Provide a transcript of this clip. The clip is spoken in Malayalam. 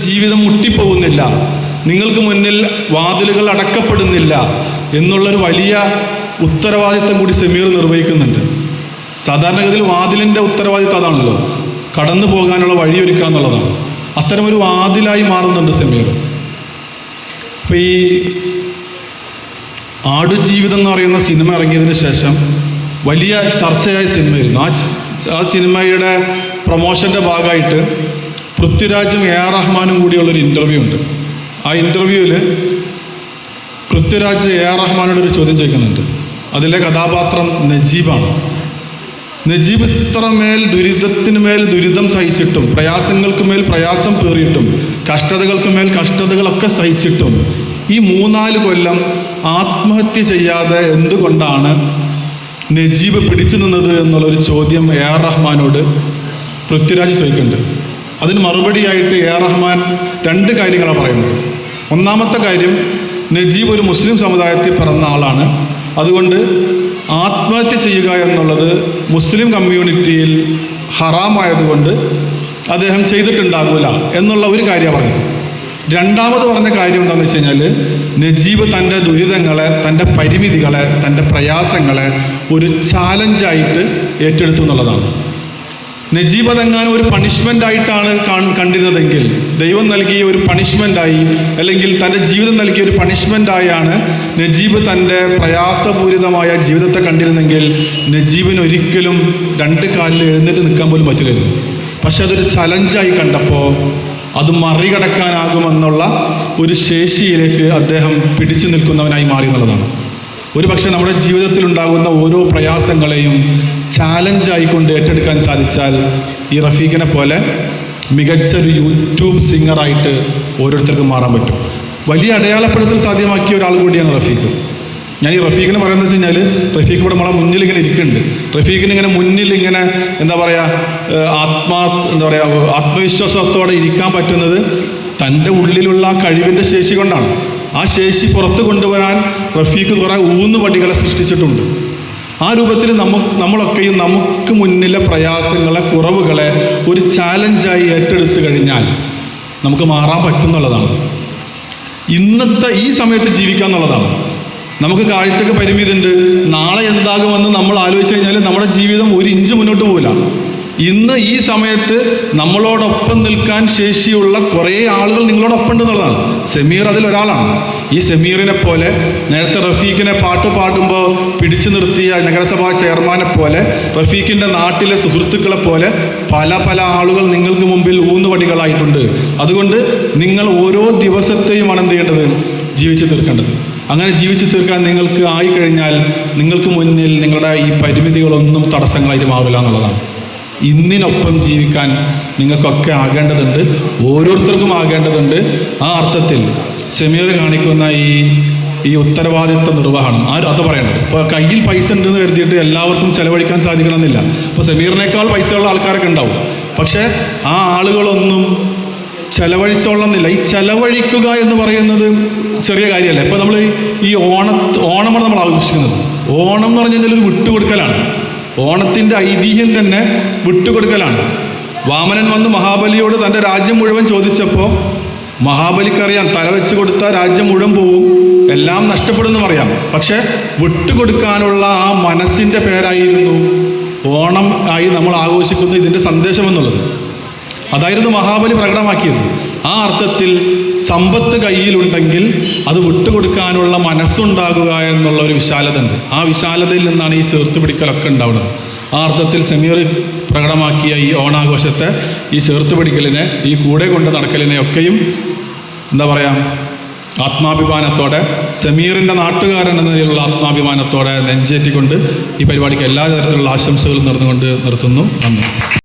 ജീവിതം മുട്ടിപ്പോകുന്നില്ല, നിങ്ങൾക്ക് മുന്നിൽ വാതിലുകൾ അടക്കപ്പെടുന്നില്ല എന്നുള്ളൊരു വലിയ ഉത്തരവാദിത്തം കൂടി സമീർ നിർവഹിക്കുന്നുണ്ട്. സാധാരണഗതിയിൽ വാതിലിൻ്റെ ഉത്തരവാദിത്തം അതാണല്ലോ, കടന്നു പോകാനുള്ള വഴിയൊരുക്കുക എന്നുള്ളതാണ്. അത്തരമൊരു വാതിലായി മാറുന്നുണ്ട് സമീർ. അപ്പോൾ ഈ ആടുജീവിതം എന്ന് പറയുന്ന സിനിമ ഇറങ്ങിയതിന് ശേഷം വലിയ ചർച്ചയായ സിനിമയായിരുന്നു. ആ സിനിമയുടെ പ്രൊമോഷൻ്റെ ഭാഗമായിട്ട് പൃഥ്വിരാജും എ.ആർ. റഹ്മാനും കൂടിയുള്ളൊരു ഇൻ്റർവ്യൂ ഉണ്ട്. ആ ഇൻ്റർവ്യൂവിൽ പൃഥ്വിരാജ് എ.ആർ. റഹ്മാനോടൊരു ചോദ്യം ചോദിക്കുന്നുണ്ട്. അതിലെ കഥാപാത്രം നജീബാണ്. നജീബ് ഇത്രമേൽ ദുരിതത്തിന് മേൽ ദുരിതം സഹിച്ചിട്ടും, പ്രയാസങ്ങൾക്ക് മേൽ പ്രയാസം പേറിയിട്ടും, കഷ്ടതകൾക്ക് മേൽ കഷ്ടതകളൊക്കെ സഹിച്ചിട്ടും ഈ 3-4 കൊല്ലം ആത്മഹത്യ ചെയ്യാതെ എന്തുകൊണ്ടാണ് നജീബ് പിടിച്ചു നിന്നത് എന്നുള്ളൊരു ചോദ്യം എ.ആർ. റഹ്മാനോട് പൃഥ്വിരാജ് ചോദിക്കുന്നുണ്ട്. അതിന് മറുപടിയായിട്ട് എ.ആർ. റഹ്മാൻ 2 കാര്യങ്ങളാണ് പറയുന്നത്. ഒന്നാമത്തെ കാര്യം, നജീബ് ഒരു മുസ്ലിം സമുദായത്തിൽ പിറന്ന ആളാണ്, അതുകൊണ്ട് ആത്മഹത്യ ചെയ്യുക എന്നുള്ളത് മുസ്ലിം കമ്മ്യൂണിറ്റിയിൽ ഹറാമായതുകൊണ്ട് അദ്ദേഹം ചെയ്തിട്ടുണ്ടാകില്ല എന്നുള്ള ഒരു കാര്യമാണ് പറഞ്ഞത്. രണ്ടാമത് പറഞ്ഞ കാര്യം എന്താണെന്ന് വെച്ച് കഴിഞ്ഞാൽ, നജീബ് തൻ്റെ ദുരിതങ്ങളെ, തൻ്റെ പരിമിതികളെ, തൻ്റെ പ്രയാസങ്ങളെ ഒരു ചാലഞ്ചായിട്ട് ഏറ്റെടുത്തു എന്നുള്ളതാണ്. നജീബ് അതെങ്ങാനും ഒരു പണിഷ്മെൻ്റായിട്ടാണ് കണ്ടിരുന്നതെങ്കിൽ, ദൈവം നൽകിയ ഒരു പണിഷ്മെൻ്റായി, അല്ലെങ്കിൽ തൻ്റെ ജീവിതം നൽകിയ ഒരു പണിഷ്മെൻ്റായാണ് നജീബ് തൻ്റെ പ്രയാസപൂരിതമായ ജീവിതത്തെ കണ്ടിരുന്നെങ്കിൽ നജീബിന് ഒരിക്കലും 2 കാലിൽ എഴുന്നേറ്റ് നിൽക്കാൻ പോലും പറ്റില്ലായിരുന്നു. പക്ഷെ അതൊരു ചലഞ്ചായി കണ്ടപ്പോൾ അത് മറികടക്കാനാകുമെന്നുള്ള ഒരു ശേഷിയിലേക്ക് അദ്ദേഹം പിടിച്ചു നിൽക്കുന്നവനായി മാറി എന്നുള്ളതാണ്. ഒരു പക്ഷേ നമ്മുടെ ജീവിതത്തിൽ ഉണ്ടാകുന്ന ഓരോ പ്രയാസങ്ങളെയും ചാലഞ്ചായിക്കൊണ്ട് ഏറ്റെടുക്കാൻ സാധിച്ചാൽ ഈ റഫീഖിനെ പോലെ മികച്ചൊരു യൂട്യൂബ് സിംഗറായിട്ട് ഓരോരുത്തർക്കും മാറാൻ പറ്റും. വലിയ അടയാളപ്പെടുത്തൽ സാധ്യമാക്കിയ ഒരാൾ കൂടിയാണ് റഫീഖ്. ഞാൻ ഈ റഫീഖിനെ പറയുന്നത് വെച്ച് കഴിഞ്ഞാൽ, റഫീഖ് ഇവിടെ നമ്മളെ മുന്നിൽ ഇങ്ങനെ ഇരിക്കുന്നുണ്ട്. റഫീഖിന് ഇങ്ങനെ മുന്നിൽ ഇങ്ങനെ എന്താ പറയുക ആത്മവിശ്വാസത്തോടെ ഇരിക്കാൻ പറ്റുന്നത് തൻ്റെ ഉള്ളിലുള്ള കഴിവിൻ്റെ ശേഷി കൊണ്ടാണ്. ആ ശേഷി പുറത്ത് കൊണ്ടുവരാൻ റഫീഖ് കുറേ ഊന്നുവടികളെ സൃഷ്ടിച്ചിട്ടുണ്ട്. ആ രൂപത്തിൽ നമ്മളൊക്കെയും നമുക്ക് മുന്നിലെ പ്രയാസങ്ങളെ, കുറവുകളെ ഒരു ചാലഞ്ചായി ഏറ്റെടുത്തു കഴിഞ്ഞാൽ നമുക്ക് മാറാൻ പറ്റുന്നുള്ളതാണ്. ഇന്നത്തെ ഈ സമയത്ത് ജീവിക്കുക എന്നുള്ളതാണ്. നമുക്ക് കാഴ്ചക്ക് പരിമിതിയുണ്ട്. നാളെ എന്താകുമെന്ന് നമ്മൾ ആലോചിച്ച് കഴിഞ്ഞാൽ നമ്മുടെ ജീവിതം 1 ഇഞ്ച് മുന്നോട്ട് പോകില്ല. ഇന്ന് ഈ സമയത്ത് നമ്മളോടൊപ്പം നിൽക്കാൻ ശേഷിയുള്ള കുറേ ആളുകൾ നിങ്ങളോടൊപ്പം ഉണ്ടെന്നുള്ളതാണ്. സമീർ അതിലൊരാളാണ്. ഈ സമീറിനെ പോലെ, നേരത്തെ റഫീഖിനെ പാട്ട് പാടുമ്പോൾ പിടിച്ചു നിർത്തിയ നഗരസഭാ ചെയർമാനെ പോലെ, റഫീഖിൻ്റെ നാട്ടിലെ സുഹൃത്തുക്കളെ പോലെ പല ആളുകൾ നിങ്ങൾക്ക് മുമ്പിൽ ഊന്നുവടികളായിട്ടുണ്ട്. അതുകൊണ്ട് നിങ്ങൾ ഓരോ ദിവസത്തെയുമാണ് എന്ത് ചെയ്യേണ്ടത്? ജീവിച്ചു തീർക്കേണ്ടത്. അങ്ങനെ ജീവിച്ചു തീർക്കാൻ നിങ്ങൾക്ക് ആയിക്കഴിഞ്ഞാൽ നിങ്ങൾക്ക് മുന്നിൽ നിങ്ങളുടെ ഈ പരിമിതികളൊന്നും തടസ്സങ്ങളായിട്ട് മാറില്ല എന്നുള്ളതാണ്. ഇന്നിനൊപ്പം ജീവിക്കാൻ നിങ്ങൾക്കൊക്കെ ആകേണ്ടതുണ്ട്, ഓരോരുത്തർക്കും ആകേണ്ടതുണ്ട്. ആ അർത്ഥത്തിൽ സമീർ കാണിക്കുന്ന ഈ ഉത്തരവാദിത്വ നിർവഹണം അത് പറയേണ്ടത്. ഇപ്പോൾ കയ്യിൽ പൈസ ഉണ്ടെന്ന് കരുതിയിട്ട് എല്ലാവർക്കും ചിലവഴിക്കാൻ സാധിക്കണമെന്നില്ല. ഇപ്പോൾ സമീറിനേക്കാൾ പൈസയുള്ള ആൾക്കാരൊക്കെ ഉണ്ടാവും. പക്ഷേ ആ ആളുകളൊന്നും ചെലവഴിച്ചോളന്നില്ല. ഈ ചെലവഴിക്കുക എന്ന് പറയുന്നത് ചെറിയ കാര്യമല്ല. ഇപ്പോൾ നമ്മൾ ഈ ഓണമാണ് നമ്മൾ ആഘോഷിക്കുന്നത്. ഓണം എന്ന് പറഞ്ഞു കഴിഞ്ഞാൽ ഒരു വിട്ടുകൊടുക്കലാണ്. ഓണത്തിൻ്റെ ഐതിഹ്യം തന്നെ വിട്ടുകൊടുക്കലാണ്. വാമനൻ വന്ന് മഹാബലിയോട് തൻ്റെ രാജ്യം മുഴുവൻ ചോദിച്ചപ്പോൾ മഹാബലിക്കറിയാം, തലവെച്ച് കൊടുത്താൽ രാജ്യം മുഴുവൻ പോവും, എല്ലാം നഷ്ടപ്പെടുമെന്ന് പറയാം. പക്ഷേ വിട്ടുകൊടുക്കാനുള്ള ആ മനസ്സിൻ്റെ പേരായിരുന്നു ഓണം ആയി നമ്മൾ ആഘോഷിക്കുന്ന ഇതിൻ്റെ സന്ദേശം എന്നുള്ളത്. അതായിരുന്നു മഹാബലി പ്രകടമാക്കിയത്. ആ അർത്ഥത്തിൽ സമ്പത്ത് കയ്യിലുണ്ടെങ്കിൽ അത് വിട്ടുകൊടുക്കാനുള്ള മനസ്സുണ്ടാകുക എന്നുള്ള ഒരു വിശാലത ഉണ്ട്. ആ വിശാലതയിൽ നിന്നാണ് ഈ ചേർത്ത് പിടിക്കലൊക്കെ ഉണ്ടാവുന്നത്. ആ അർത്ഥത്തിൽ സമീർ പ്രകടമാക്കിയ ഈ ഓണാഘോഷത്തെ, ഈ ചേർത്ത് പിടിക്കലിനെ, ഈ കൂടെ കൊണ്ട് നടക്കലിനെ ഒക്കെയും എന്താ പറയുക, ആത്മാഭിമാനത്തോടെ, സമീറിൻ്റെ നാട്ടുകാരൻ എന്ന നിലയിലുള്ള ആത്മാഭിമാനത്തോടെ നെഞ്ചേറ്റിക്കൊണ്ട് ഈ പരിപാടിക്ക് എല്ലാ തരത്തിലുള്ള ആശംസകളും നേർന്നുകൊണ്ട് നിർത്തുന്നു. നന്ദി.